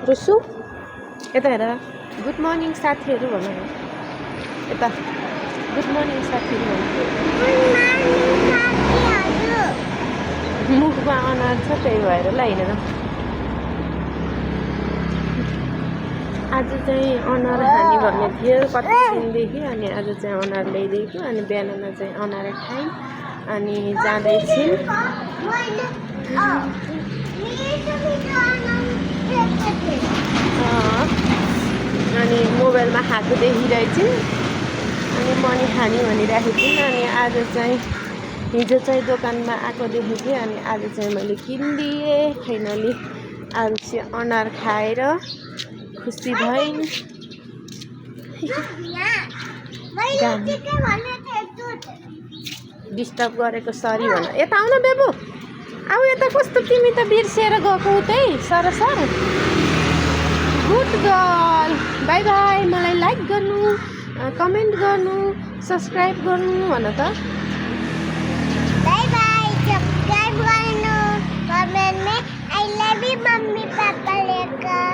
टुसु यता हेर good morning साथीहरू भन यता गुड मर्निङ साथीहरू मुखमा अनुहार छ त्यही भएर ल हेरेर आज चाहिँ अनुहार खाने भन्ने थियो कति दिनदेखि अनि आज चाहिँ अनुहार ल्याइदिएको अनि बिहानमा चाहिँ अनुहार खायौँ अनि जाँदैछौँ अनि मोबाइलमा खाएको देखिरहेछौँ अनि मनी खाने भनिरहेको थिएँ अनि आज चाहिँ हिजो चाहिँ दोकानमा आएको देखेको थिएँ अनि आज चाहिँ मैले किनिदिएँ फाइनली आज चाहिँ अनुहार खाएर खुसी भएँ डिस्टर्ब गरेको सरी भन यता आउन बेबु अब यता कस्तो तिमी त बिर्सेर गएको उतै sir good girl by by मलाई लाइक गर्नु कमेन्ट गर्नु सब्सक्राइब गर्नु भन त बाई बाई सब्सक्राइब गर्नु कमेन्ट में I love you mummy papa लेकर